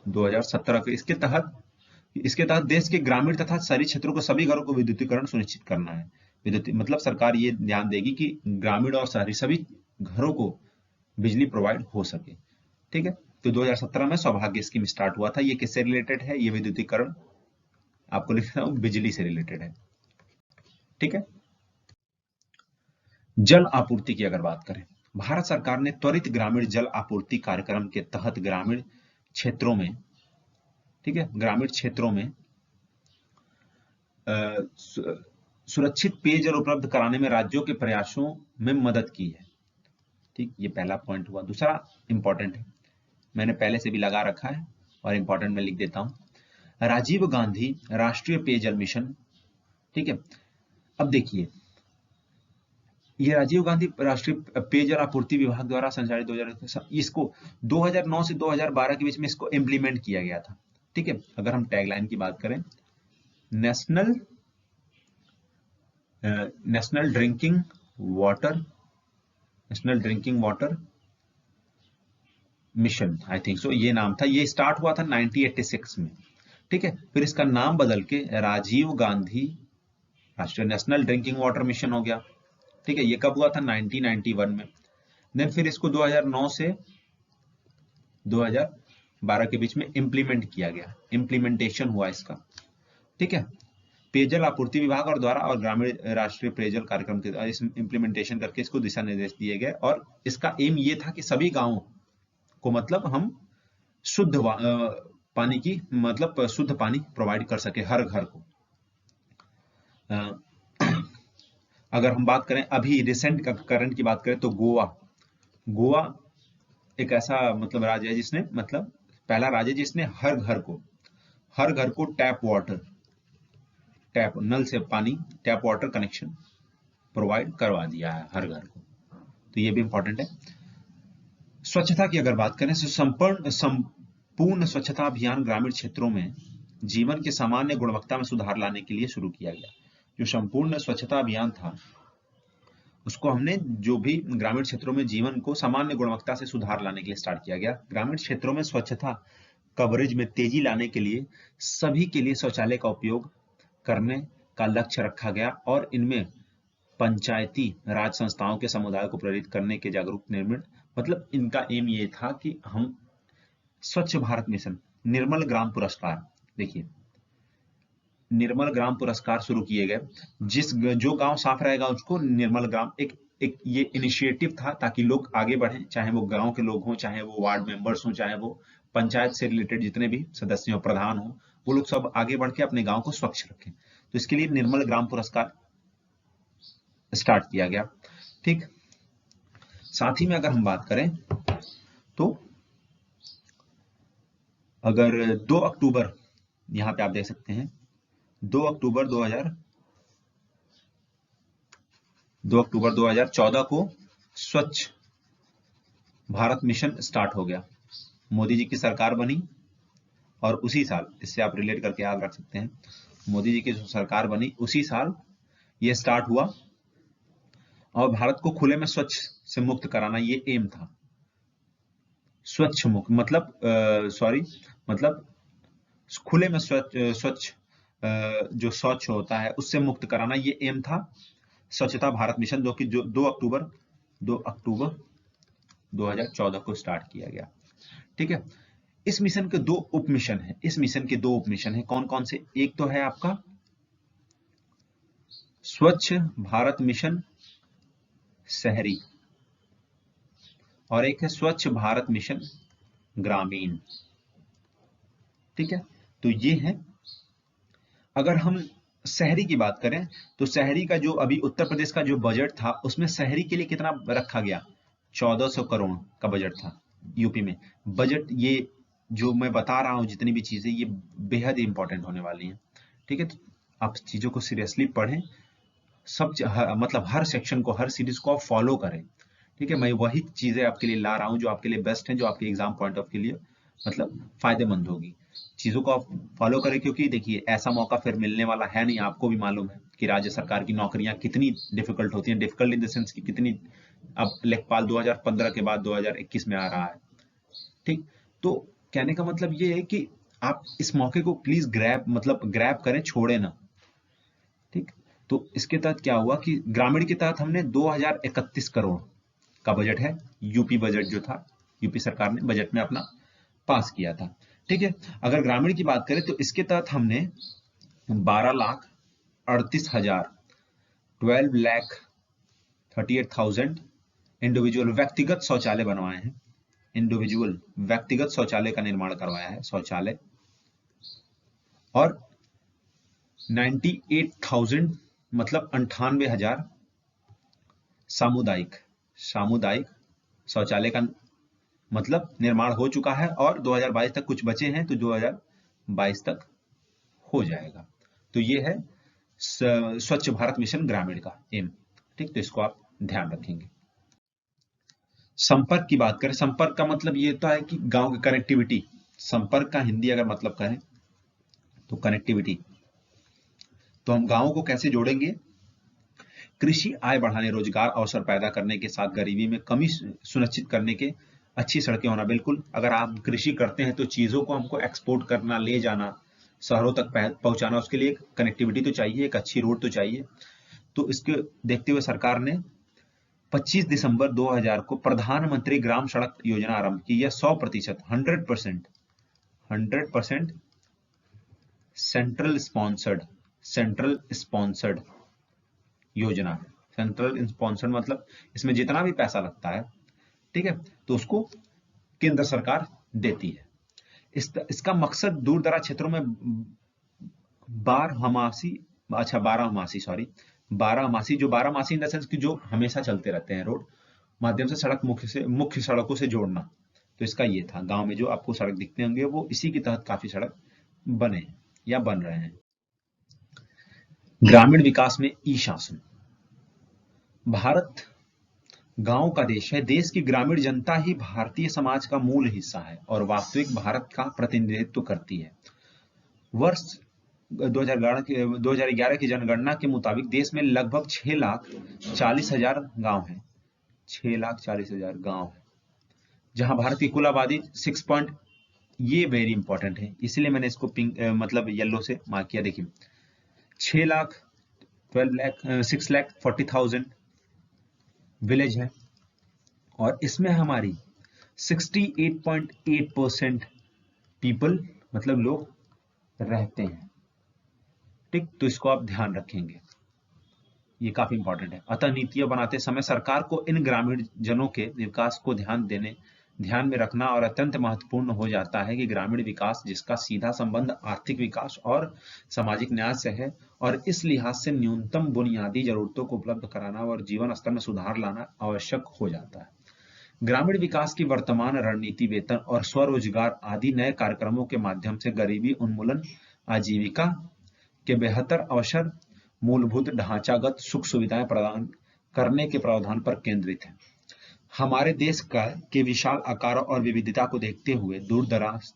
2017 को। इसके तहत देश के ग्रामीण तथा शहरी क्षेत्रों को सभी घरों को विद्युतीकरण सुनिश्चित करना है। मतलब सरकार ये ध्यान देगी कि ग्रामीण और शहरी सभी घरों को बिजली प्रोवाइड हो सके। ठीक है, तो 2017 में सौभाग्य स्कीम स्टार्ट हुआ था। ये किससे रिलेटेड है? ये विद्युतीकरण, आपको लिख रहा हूं, बिजली से रिलेटेड है। ठीक है, जल आपूर्ति की अगर बात करें, भारत सरकार ने त्वरित ग्रामीण जल आपूर्ति कार्यक्रम के तहत ग्रामीण क्षेत्रों में, ठीक है, ग्रामीण क्षेत्रों में सुरक्षित पेयजल उपलब्ध कराने में राज्यों के प्रयासों में मदद की है। ठीक, ये पहला पॉइंट हुआ। दूसरा इंपॉर्टेंट है, मैंने पहले से भी लगा रखा है और इंपॉर्टेंट में लिख देता हूं, राजीव गांधी राष्ट्रीय पेयजल मिशन। ठीक है, अब देखिए, ये राजीव गांधी राष्ट्रीय पेयजल आपूर्ति विभाग द्वारा संचालित 2000, इसको 2009 से 2012 के बीच में इसको इम्प्लीमेंट किया गया था। ठीक है, अगर हम टैगलाइन की बात करें, national drinking water mission, I think so ये नाम था। ये स्टार्ट हुआ था 1986 में। ठीक है, फिर इसका नाम बदल के राजीव गांधी राष्ट्रीय नेशनल ड्रिंकिंग वाटर मिशन हो गया। ठीक है, ये कब हुआ था? 1991 में। देन फिर इसको 2009 से 2012 के बीच में इम्प्लीमेंट किया गया, इम्प्लीमेंटेशन हुआ इसका। ठीक है, पेयजल आपूर्ति विभाग और द्वारा और ग्रामीण राष्ट्रीय पेयजल कार्यक्रम के इस इम्प्लीमेंटेशन करके इसको दिशा निर्देश दिए गए और इसका एम ये था कि सभी गांवों को मतलब हम शुद्ध पानी की मतलब शुद्ध पानी प्रोवाइड कर सके हर घर को। अगर हम बात करें अभी रिसेंट करंट की बात करें तो गोवा एक ऐसा मतलब राज्य है जिसने मतलब पहला राज्य जिसने हर घर को टैप नल से पानी, टैप वाटर कनेक्शन प्रोवाइड करवा दिया है हर घर को। तो ये भी इंपॉर्टेंट है। स्वच्छता की अगर बात करें तो संपूर्ण स्वच्छता अभियान ग्रामीण क्षेत्रों में जीवन के सामान्य गुणवत्ता में सुधार लाने के लिए शुरू किया गया। जो संपूर्ण स्वच्छता अभियान था उसको हमने जो भी ग्रामीण क्षेत्रों में जीवन को सामान्य गुणवत्ता से सुधार लाने के लिए स्टार्ट किया गया। ग्रामीण क्षेत्रों में स्वच्छता कवरेज में तेजी लाने के लिए सभी के लिए शौचालय का उपयोग करने का लक्ष्य रखा गया और इनमें पंचायती राज संस्थाओं के समुदाय को प्रेरित करने के जागरूक निर्माण, मतलब इनका एम ये था कि हम स्वच्छ भारत मिशन, निर्मल ग्राम पुरस्कार, देखिए निर्मल ग्राम पुरस्कार शुरू किए गए। जो गांव साफ रहेगा उसको निर्मल ग्राम, एक ये इनिशिएटिव था ताकि लोग आगे बढ़ें, चाहे वो गांव के लोग हों, चाहे वो वार्ड मेंबर्स हों, चाहे वो पंचायत से रिलेटेड जितने भी सदस्य हो, प्रधान हो, वो लोग सब आगे बढ़ के अपने गांव को स्वच्छ रखें। तो इसके लिए निर्मल ग्राम पुरस्कार स्टार्ट किया गया। ठीक, साथ ही में अगर हम बात करें तो अगर 2 अक्टूबर, यहाँ पे आप देख सकते हैं 2 अक्टूबर 2014 को स्वच्छ भारत मिशन स्टार्ट हो गया। मोदी जी की सरकार बनी और उसी साल, इससे आप रिलेट करके याद रख सकते हैं, मोदी जी की जो सरकार बनी उसी साल ये स्टार्ट हुआ और भारत को खुले में स्वच्छ से मुक्त कराना ये एम था। स्वच्छ मुक्त मतलब मतलब खुले में स्वच्छ जो शौच होता है उससे मुक्त कराना ये एम था स्वच्छता भारत मिशन, जो 2 अक्टूबर 2014 को स्टार्ट किया गया। ठीक है, इस मिशन के 2 उप मिशन है। कौन कौन से? एक तो है आपका स्वच्छ भारत मिशन शहरी और एक है स्वच्छ भारत मिशन ग्रामीण। ठीक है, तो ये है। अगर हम शहरी की बात करें तो शहरी का जो अभी उत्तर प्रदेश का जो बजट था उसमें शहरी के लिए कितना रखा गया? 1400 करोड़ का बजट था यूपी में। बजट, ये जो मैं बता रहा हूं जितनी भी चीजें, ये बेहद इंपॉर्टेंट होने वाली हैं। ठीक है, तो आप चीजों को सीरियसली पढ़ें, मतलब हर सेक्शन को, हर सीरीज को आप फॉलो करें। ठीक है, मैं वही चीजें आपके लिए ला रहा हूं जो आपके लिए बेस्ट है, जो आपके एग्जाम पॉइंट ऑफ के लिए मतलब फायदेमंद होगी। चीजों को आप फॉलो करें, क्योंकि देखिए ऐसा मौका फिर मिलने वाला है नहीं। आपको भी मालूम है कि राज्य सरकार की नौकरियां कितनी डिफिकल्ट होती हैं, डिफिकल्ट इन द सेंस कि कितनी, अब लेखपाल 2015 के बाद 2021 में आ रहा है। ठीक, तो कहने का मतलब ये है कि आप इस मौके को प्लीज ग्रैब करें, छोड़े ना। ठीक, तो इसके तहत क्या हुआ कि ग्रामीण के तहत हमने 2031 करोड़ का बजट है, यूपी बजट जो था, यूपी सरकार ने बजट में अपना पास किया था। ठीक है, अगर ग्रामीण की बात करें तो इसके तहत हमने 12,38,000 12,38,000 इंडिविजुअल व्यक्तिगत शौचालय बनवाए हैं। इंडिविजुअल व्यक्तिगत शौचालय का निर्माण करवाया है, शौचालय। और 98,000 मतलब 98,000 सामुदायिक शौचालय का मतलब निर्माण हो चुका है और 2022 तक कुछ बचे हैं, तो 2022 तक हो जाएगा। तो ये है स्वच्छ भारत मिशन ग्रामीण का एम। ठीक, तो इसको आप ध्यान रखेंगे। संपर्क की बात करें, संपर्क का मतलब ये होता है कि गांव की कनेक्टिविटी। संपर्क का हिंदी अगर मतलब करें तो कनेक्टिविटी। तो हम गांवों को कैसे जोड़ेंगे? कृषि आय बढ़ाने, रोजगार अवसर पैदा करने के साथ गरीबी में कमी सुनिश्चित करने के अच्छी सड़कें होना। बिल्कुल, अगर आप कृषि करते हैं तो चीजों को हमको एक्सपोर्ट करना, ले जाना, शहरों तक पहुंचाना, उसके लिए कनेक्टिविटी तो चाहिए, एक अच्छी रोड तो चाहिए। तो इसके देखते हुए सरकार ने 25 दिसंबर 2000 को प्रधानमंत्री ग्राम सड़क योजना आरंभ की। यह 100%, 100% सेंट्रल स्पॉन्सर्ड योजना है। सेंट्रल स्पॉन्सर्ड मतलब इसमें जितना भी पैसा लगता है, ठीक है, तो उसको केंद्र सरकार देती है। इसका मकसद दूर दराज क्षेत्रों में बारहमासी इन द सेंस कि जो हमेशा चलते रहते हैं रोड माध्यम से मुख्य सड़कों से जोड़ना। तो इसका ये था, गांव में जो आपको सड़क दिखते होंगे वो इसी के तहत काफी सड़क बने हैं या बन रहे हैं। ग्रामीण विकास में ई शासन। भारत गांव का देश है। देश की ग्रामीण जनता ही भारतीय समाज का मूल हिस्सा है और वास्तविक भारत का प्रतिनिधित्व करती है। वर्ष 2011 की जनगणना के मुताबिक देश में लगभग 6,40,000 गांव हैं। 6,40,000 गांव है, जहां भारत की कुल आबादी 6 ये वेरी इंपॉर्टेंट है, इसलिए मैंने इसको पिंक मतलब येलो से मार्क किया। देखिए 6,40,000 विलेज है और इसमें हमारी 68.8% पीपल मतलब लोग रहते हैं। ठीक, तो इसको आप ध्यान रखेंगे, ये काफी इंपॉर्टेंट है। अतः नीतियां बनाते समय सरकार को इन ग्रामीण जनों के विकास को ध्यान देने ध्यान में रखना और अत्यंत महत्वपूर्ण हो जाता है कि ग्रामीण विकास जिसका सीधा संबंध आर्थिक विकास और सामाजिक न्याय से है, और इस लिहाज से न्यूनतम बुनियादी जरूरतों को उपलब्ध कराना और जीवन स्तर में सुधार लाना आवश्यक हो जाता है। ग्रामीण विकास की वर्तमान रणनीति वेतन और स्वरोजगार आदि नए कार्यक्रमों के माध्यम से गरीबी उन्मूलन, आजीविका के बेहतर अवसर, मूलभूत ढांचागत सुख सुविधाएं प्रदान करने के प्रावधान पर केंद्रित है। हमारे देश का के विशाल आकार और विविधता को देखते हुए दूर दराज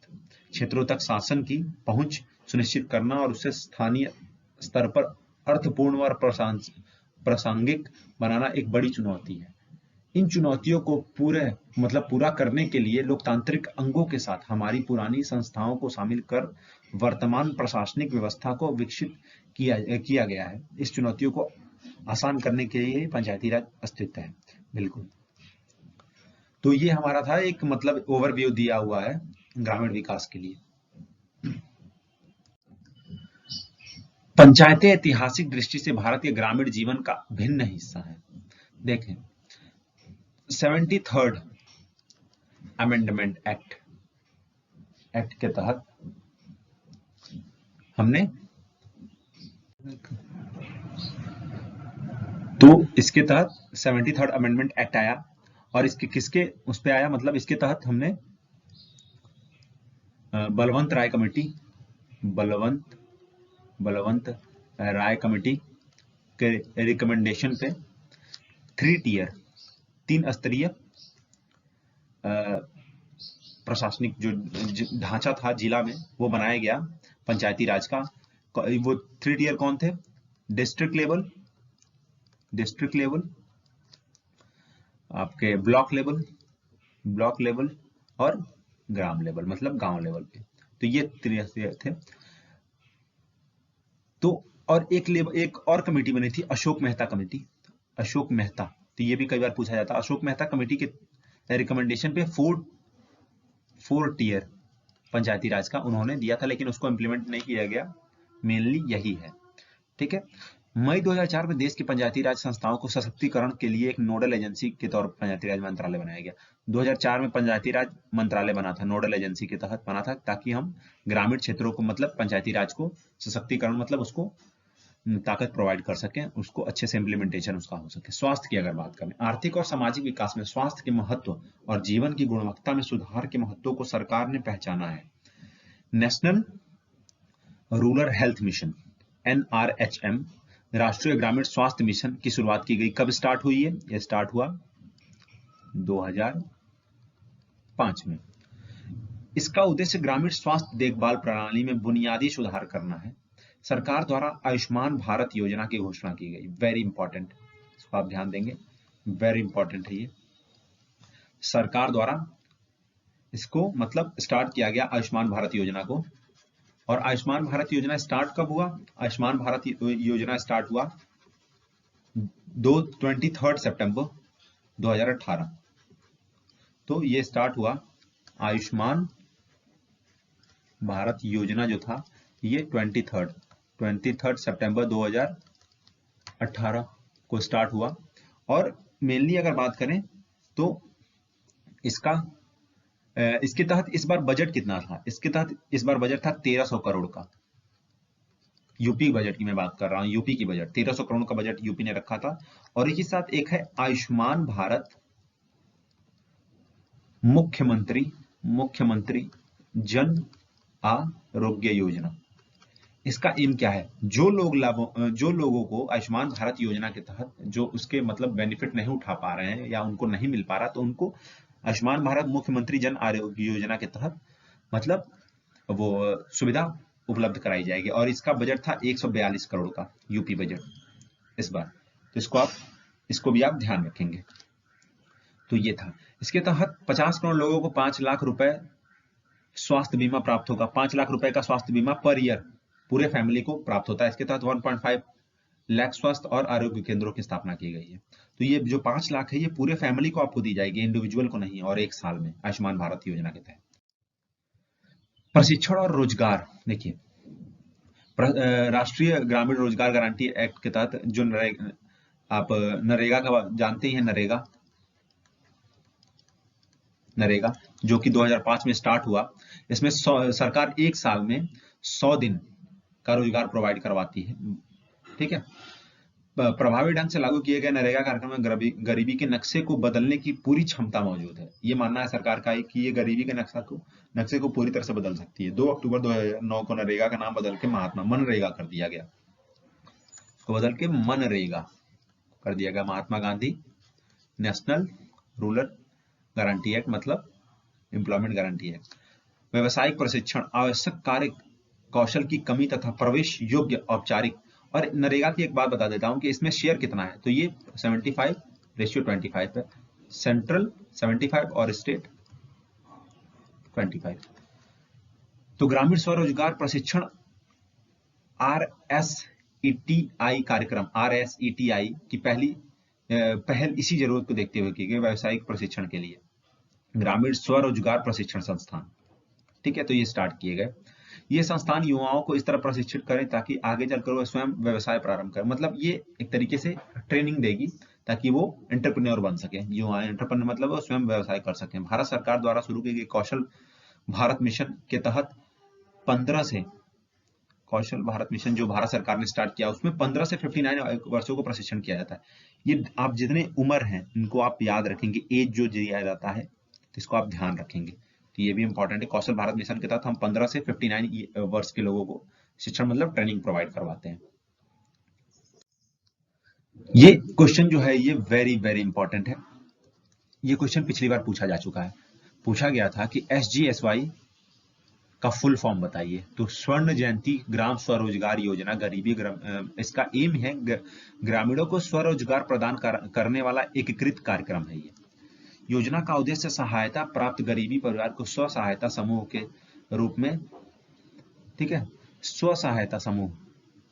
क्षेत्रों तक शासन की पहुंच सुनिश्चित करना और उसे स्थानीय स्तर पर अर्थपूर्ण और प्रासंगिक बनाना एक बड़ी चुनौती है। इन चुनौतियों को पूरा करने के लिए लोकतांत्रिक अंगों के साथ हमारी पुरानी संस्थाओं को शामिल कर वर्तमान प्रशासनिक व्यवस्था को विकसित किया गया है। इस चुनौतियों को आसान करने के लिए पंचायती राज अस्तित्व है। बिल्कुल। तो ये हमारा था एक मतलब ओवरव्यू दिया हुआ है ग्रामीण विकास के लिए। पंचायतें ऐतिहासिक दृष्टि से भारतीय ग्रामीण जीवन का भिन्न हिस्सा है। देखें, 73rd अमेंडमेंट एक्ट के तहत हमने इसके तहत 73rd अमेंडमेंट एक्ट आया, और इसके किसके उस पे आया, मतलब इसके तहत हमने बलवंत राय कमेटी के रिकमेंडेशन पे 3 स्तरीय प्रशासनिक जो ढांचा था जिला में वो बनाया गया पंचायती राज का। वो 3 टियर कौन थे? डिस्ट्रिक्ट लेवल, आपके ब्लॉक लेवल और ग्राम लेवल, मतलब गांव लेवल पे। तो ये 3 थे। तो और एक और कमेटी बनी थी, अशोक मेहता कमेटी। तो ये भी कई बार पूछा जाता है। अशोक मेहता कमेटी के रिकमेंडेशन पे 4 टियर पंचायती राज का उन्होंने दिया था, लेकिन उसको इंप्लीमेंट नहीं किया गया। मेनली यही है, ठीक है। मई 2004 में देश की पंचायती राज संस्थाओं को सशक्तिकरण के लिए एक नोडल एजेंसी के तौर पर पंचायती राज मंत्रालय बनाया गया। 2004 में पंचायती राज मंत्रालय बना था, नोडल एजेंसी के तहत बना था, ताकि हम ग्रामीण क्षेत्रों को मतलब पंचायती राज को सशक्तिकरण मतलब उसको ताकत प्रोवाइड कर सकें, उसको अच्छे से इम्प्लीमेंटेशन उसका हो सके। स्वास्थ्य की अगर बात करें, आर्थिक और सामाजिक विकास में स्वास्थ्य के महत्व और जीवन की गुणवत्ता में सुधार के महत्व को सरकार ने पहचाना है। National rural health mission NRHM, राष्ट्रीय ग्रामीण स्वास्थ्य मिशन की शुरुआत की गई। कब स्टार्ट हुई है? यह स्टार्ट हुआ 2005 में। इसका उद्देश्य ग्रामीण स्वास्थ्य देखभाल प्रणाली में बुनियादी सुधार करना है। सरकार द्वारा आयुष्मान भारत योजना की घोषणा की गई। वेरी इंपॉर्टेंट, इसको आप ध्यान देंगे, वेरी इंपॉर्टेंट है ये। सरकार द्वारा इसको मतलब स्टार्ट किया गया आयुष्मान भारत योजना को। और आयुष्मान भारत योजना स्टार्ट कब हुआ? आयुष्मान भारत योजना स्टार्ट हुआ 23 सितंबर 2018। तो ये स्टार्ट हुआ आयुष्मान भारत योजना जो था ये 23 सितंबर 2018 को स्टार्ट हुआ। और मेनली अगर बात करें तो इसके तहत इस बार बजट कितना था? इसके तहत इस बार बजट था 1300 करोड़ का। यूपी बजट की मैं बात कर रहा हूं, यूपी की बजट 1300 करोड़ का बजट यूपी ने रखा था। और इसी साथ एक है आयुष्मान भारत मुख्यमंत्री जन आरोग्य योजना। इसका एम क्या है? जो लोगों को आयुष्मान भारत योजना के तहत जो उसके मतलब बेनिफिट नहीं उठा पा रहे हैं या उनको नहीं मिल पा रहा, तो उनको आयुष्मान भारत मुख्यमंत्री जन आरोग्य योजना के तहत मतलब वो सुविधा उपलब्ध कराई जाएगी। और इसका बजट था 142 करोड़ का यूपी बजट इस बार। तो इसको भी आप ध्यान रखेंगे। तो ये था। इसके तहत 50 करोड़ लोगों को 5 लाख रुपए स्वास्थ्य बीमा प्राप्त होगा। 5 लाख रुपए का स्वास्थ्य बीमा पर ईयर पूरे फैमिली को प्राप्त होता है। इसके तहत 1.5 लाख स्वास्थ्य और आरोग्य केंद्रों की स्थापना की गई है। तो ये जो 5 लाख है ये पूरे फैमिली को आपको दी जाएगी, इंडिविजुअल को नहीं, और 1 साल में आयुष्मान भारत योजना के तहत। प्रशिक्षण और रोजगार, देखिए राष्ट्रीय ग्रामीण रोजगार गारंटी एक्ट के तहत जो आप नरेगा का जानते ही हैं, नरेगा, जो कि 2005 में स्टार्ट हुआ। इसमें सरकार एक साल में 100 दिन का रोजगार प्रोवाइड करवाती है। ठीक है, प्रभावी ढंग से लागू किए गए नरेगा कार्यक्रम में गरीबी के नक्शे को बदलने की पूरी क्षमता मौजूद है। ये मानना है सरकार का कि ये गरीबी के नक्शे को पूरी तरह से बदल सकती है। 2 अक्टूबर 2009 को नरेगा का नाम बदल के महात्मा मनरेगा कर दिया गया। इसको बदल के मनरेगा कर दिया गया, Mahatma Gandhi national rural guarantee act, मतलब एम्प्लॉयमेंट गारंटी एक्ट। व्यवसायिक प्रशिक्षण, आवश्यक कार्य कौशल की कमी तथा प्रवेश योग्य औपचारिक। और नरेगा की एक बात बता देता हूं कि इसमें शेयर कितना है, तो ये 75:25 है, सेंट्रल 75 और स्टेट 25। तो ग्रामीण स्वरोजगार प्रशिक्षण RSETI कार्यक्रम, RSETI की पहल इसी जरूरत को देखते हुए की गई, व्यावसायिक प्रशिक्षण के लिए ग्रामीण स्वरोजगार प्रशिक्षण संस्थान। ठीक है, तो ये स्टार्ट किए गए। ये संस्थान युवाओं को इस तरह प्रशिक्षित करें ताकि आगे चलकर वो स्वयं व्यवसाय प्रारंभ करें। मतलब ये एक तरीके से ट्रेनिंग देगी ताकि वो एंटरप्रेन्योर बन सके। युवा एंटरप्रेन्योर मतलब वो स्वयं व्यवसाय कर सकें। भारत सरकार द्वारा शुरू की गई कौशल भारत मिशन के तहत 15 से, कौशल भारत मिशन जो भारत सरकार ने स्टार्ट किया, उसमें 15 से 59 वर्षों को प्रशिक्षण किया जाता है। ये आप जितने उम्र हैं इनको आप याद रखेंगे, एज जो दिया जाता है तो इसको आप ध्यान रखेंगे, तो ये भी इंपॉर्टेंट है। कौशल भारत मिशन के तहत हम 15 से 59 वर्ष के लोगों को शिक्षण मतलब ट्रेनिंग प्रोवाइड करवाते हैं। ये क्वेश्चन जो है ये वेरी वेरी इंपॉर्टेंट है। ये क्वेश्चन पिछली बार पूछा जा चुका है। पूछा गया था कि SGSY का फुल फॉर्म बताइए, तो स्वर्ण जयंती ग्राम स्वरोजगार योजना गरीबी इसका एम है ग्रामीणों को स्वरोजगार प्रदान करने वाला एकीकृत कार्यक्रम है। ये योजना का उद्देश्य सहायता प्राप्त गरीबी परिवार को स्व सहायता समूह के रूप में, ठीक है, स्व सहायता समूह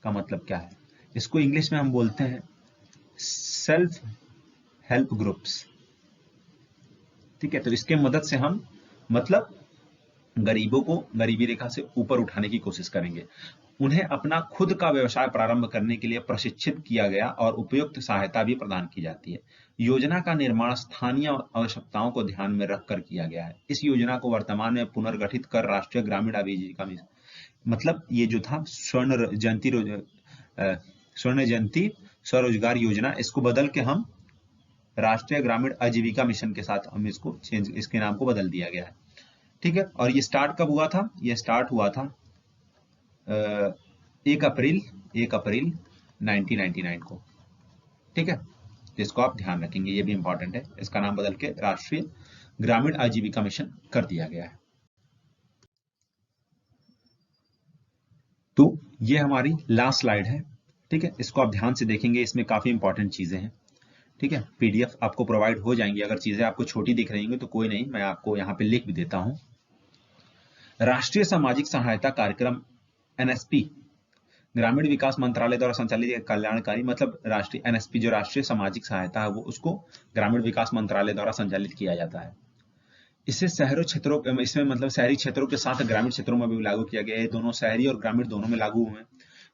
का मतलब क्या है, इसको इंग्लिश में हम बोलते हैं सेल्फ हेल्प ग्रुप्स। ठीक है, तो इसके मदद से हम मतलब गरीबों को गरीबी रेखा से ऊपर उठाने की कोशिश करेंगे। उन्हें अपना खुद का व्यवसाय प्रारंभ करने के लिए प्रशिक्षित किया गया और उपयुक्त सहायता भी प्रदान की जाती है। योजना का निर्माण स्थानीय आवश्यकताओं को ध्यान में रखकर किया गया है। इस योजना को वर्तमान में पुनर्गठित कर राष्ट्रीय ग्रामीण आजीविका मिशन, मतलब ये जो था स्वर्ण जयंती स्वरोजगार योजना, इसको बदल के हम राष्ट्रीय ग्रामीण आजीविका मिशन के साथ हम इसके नाम को बदल दिया गया है। ठीक है, और ये स्टार्ट कब हुआ था, ये स्टार्ट हुआ था 1 अप्रैल 1999 को। ठीक है, इसको आप ध्यान रखेंगे, ये भी इंपॉर्टेंट है। इसका नाम बदल के राष्ट्रीय ग्रामीण आजीविका मिशन कर दिया गया है। तो ये हमारी लास्ट स्लाइड है। ठीक है, इसको आप ध्यान से देखेंगे, इसमें काफी इंपॉर्टेंट चीजें हैं। ठीक है, PDF आपको प्रोवाइड हो जाएंगी। अगर चीजें आपको छोटी दिख रही होंगी तो कोई नहीं, मैं आपको यहाँ पे लिख भी देता हूँ। राष्ट्रीय सामाजिक सहायता कार्यक्रम NSP ग्रामीण विकास मंत्रालय द्वारा संचालित कल्याणकारी, मतलब राष्ट्रीय NSP जो राष्ट्रीय सामाजिक सहायता है वो उसको ग्रामीण विकास मंत्रालय द्वारा संचालित किया जाता है। इसे शहरों क्षेत्रों, इसमें मतलब शहरी क्षेत्रों के साथ ग्रामीण क्षेत्रों में भी लागू किया गया है। दोनों शहरी और ग्रामीण दोनों में लागू हुए।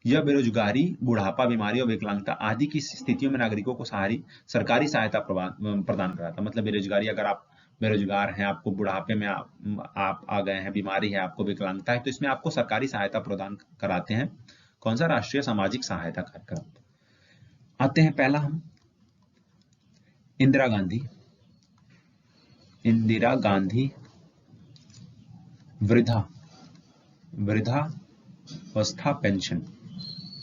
यह बेरोजगारी, बुढ़ापा, बीमारी और विकलांगता आदि की स्थितियों में नागरिकों को सरकारी सहायता प्रदान कराता है। मतलब बेरोजगारी, अगर आप बेरोजगार हैं, आपको बुढ़ापे में आप आ गए हैं, बीमारी है, आपको विकलांगता है, तो इसमें आपको सरकारी सहायता प्रदान कराते हैं। कौन सा? राष्ट्रीय सामाजिक सहायता कार्यक्रम। आते हैं पहला हम इंदिरा गांधी वृद्धावस्था पेंशन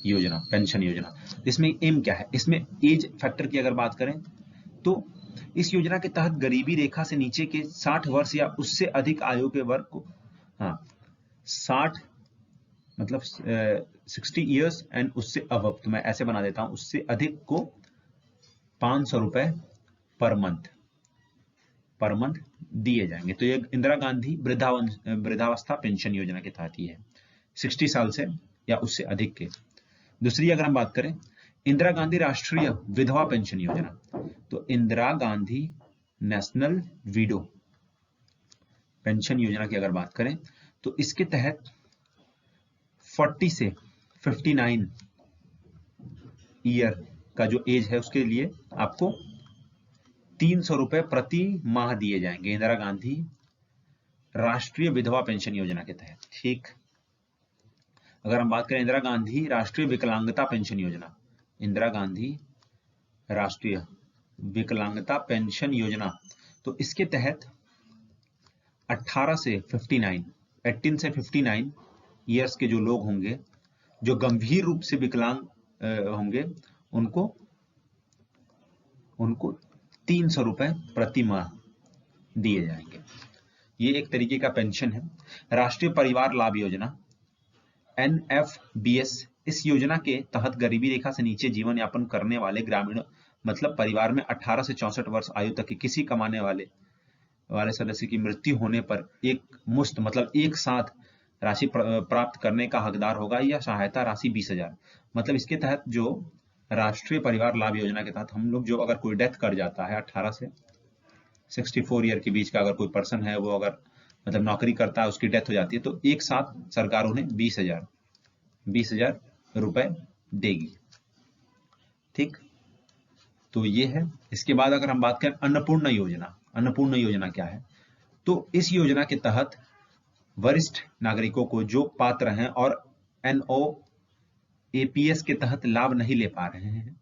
योजना। इसमें एम क्या है? इसमें एज फैक्टर की अगर बात करें तो इस योजना के तहत गरीबी रेखा से नीचे के 60 वर्ष या उससे अधिक आयु के वर्ग को, 60 मतलब 60 इयर्स एंड उससे अबव, तो मैं ऐसे बना देता हूं, उससे अधिक को 500 रुपए पर मंथ दिए जाएंगे। तो ये इंदिरा गांधी वृद्धावस्था पेंशन योजना के तहत ही है, 60 साल से या उससे अधिक के। दूसरी अगर हम बात करें इंदिरा गांधी राष्ट्रीय विधवा पेंशन योजना, तो Indira Gandhi national window pension योजना की अगर बात करें तो इसके तहत 40 से 59 ईयर का जो एज है उसके लिए आपको 300 रुपए प्रति माह दिए जाएंगे इंदिरा गांधी राष्ट्रीय विधवा पेंशन योजना के तहत। ठीक, अगर हम बात करें इंदिरा गांधी राष्ट्रीय विकलांगता पेंशन योजना, इंदिरा गांधी राष्ट्रीय विकलांगता पेंशन योजना, तो इसके तहत 18 से 59 ईयर्स के जो लोग होंगे जो गंभीर रूप से विकलांग होंगे उनको 300 रुपए प्रति माह दिए जाएंगे। ये एक तरीके का पेंशन है। राष्ट्रीय परिवार लाभ योजना NFBS, इस योजना के तहत गरीबी रेखा से नीचे जीवन यापन करने वाले ग्रामीण मतलब परिवार में 18 से 64 वर्ष आयु तक के किसी कमाने वाले सदस्य की मृत्यु होने पर एक मुश्त मतलब एक साथ राशि प्राप्त करने का हकदार होगा। यह सहायता राशि 20,000। मतलब इसके तहत जो राष्ट्रीय परिवार लाभ योजना के तहत हम लोग जो अगर कोई डेथ कर जाता है 18 से 64 ईयर के बीच का अगर कोई पर्सन है, वो अगर मतलब नौकरी करता है, उसकी डेथ हो जाती है, तो एक साथ सरकार उन्हें 20,000 रुपए देगी। ठीक, तो ये है। इसके बाद अगर हम बात करें अन्नपूर्णा योजना क्या है, तो इस योजना के तहत वरिष्ठ नागरिकों को जो पात्र हैं और NOAPS के तहत लाभ नहीं ले पा रहे हैं,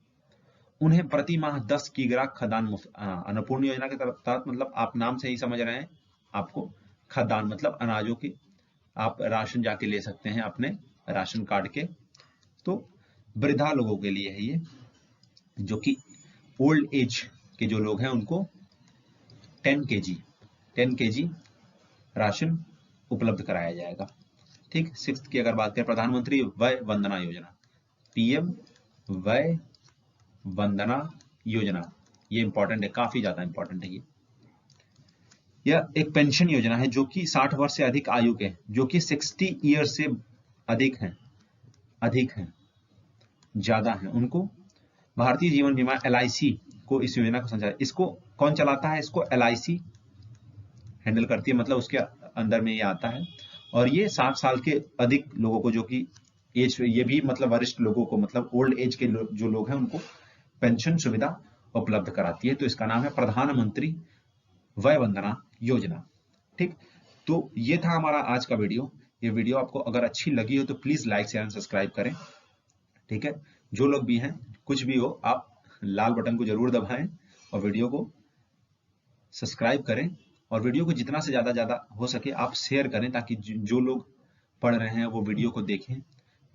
उन्हें प्रति माह 10 किग्रा खाद्यान्न मुफ्त। अन्नपूर्ण योजना के तहत मतलब आप नाम से ही समझ रहे हैं, आपको खाद्यान्न मतलब अनाजों की आप राशन जाके ले सकते हैं अपने राशन कार्ड के। तो वृद्धा लोगों के लिए है ये, जो कि ओल्ड एज के जो लोग हैं उनको 10 kg राशन उपलब्ध कराया जाएगा। ठीक, 6th की अगर बात करें प्रधानमंत्री वय वंदना योजना, PM वय वंदना योजना, ये इंपॉर्टेंट है, काफी ज्यादा इंपॉर्टेंट है। यह एक पेंशन योजना है जो कि 60 वर्ष से अधिक आयु के जो कि 60 ईयर से अधिक हैं ज्यादा हैं, उनको भारतीय जीवन बीमा LIC को इस योजना को संचालित, इसको कौन चलाता है, इसको LIC हैंडल करती है, मतलब उसके अंदर में ये आता है। और ये 60 साल के अधिक लोगों को जो कि एज, ये भी मतलब वरिष्ठ लोगों को मतलब ओल्ड एज के जो लोग हैं उनको पेंशन सुविधा उपलब्ध कराती है। तो इसका नाम है प्रधानमंत्री वय वंदना योजना। ठीक, तो ये था हमारा आज का वीडियो। ये वीडियो आपको अगर अच्छी लगी हो तो please like share and subscribe करें। ठीक है, जो लोग भी हैं, कुछ भी हो, आप लाल बटन को जरूर दबाएं और वीडियो को सब्सक्राइब करें, और वीडियो को जितना से ज्यादा हो सके आप शेयर करें, ताकि जो लोग पढ़ रहे हैं वो वीडियो को देखें।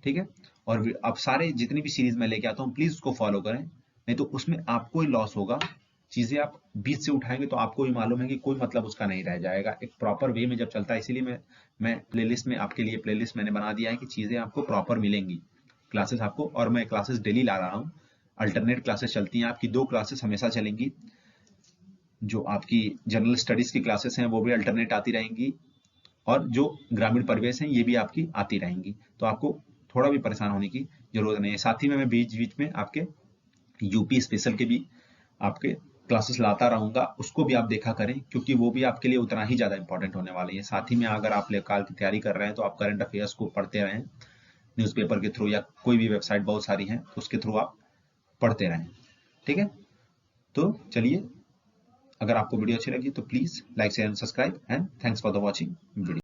ठीक है, और अब सारे जितनी भी सीरीज में लेके आता हूँ प्लीज उसको फॉलो करें, नहीं तो उसमें आपको ही लॉस होगा। चीजें आप बीच से उठाएंगे तो आपको भी मालूम है कि कोई मतलब उसका नहीं रह जाएगा, एक प्रॉपर वे में जब चलता है। इसीलिए मैं प्लेलिस्ट में आपके लिए प्लेलिस्ट मैंने बना दिया है कि चीजें आपको प्रॉपर मिलेंगी, क्लासेस आपको, और मैं क्लासेस डेली ला रहा हूँ। अल्टरनेट क्लासेस चलती हैं आपकी, 2 क्लासेस हमेशा चलेंगी। जो आपकी जनरल स्टडीज की क्लासेस हैं वो भी अल्टरनेट आती रहेंगी, और जो ग्रामीण परिवेश हैं ये भी आपकी आती रहेंगी। तो आपको थोड़ा भी परेशान होने की जरूरत नहीं है। साथ ही में मैं बीच बीच में आपके यूपी स्पेशल के भी आपके क्लासेस लाता रहूंगा, उसको भी आप देखा करें, क्योंकि वो भी आपके लिए उतना ही ज्यादा इंपॉर्टेंट होने वाली है। साथ ही में अगर आप लेवकाल की तैयारी कर रहे हैं तो आप करंट अफेयर्स को पढ़ते रहें, न्यूज़पेपर के थ्रू या कोई भी वेबसाइट बहुत सारी हैं उसके थ्रू आप पढ़ते रहें। ठीक है, तो चलिए, अगर आपको वीडियो अच्छी लगी तो please like share and subscribe, and thanks for the watching video.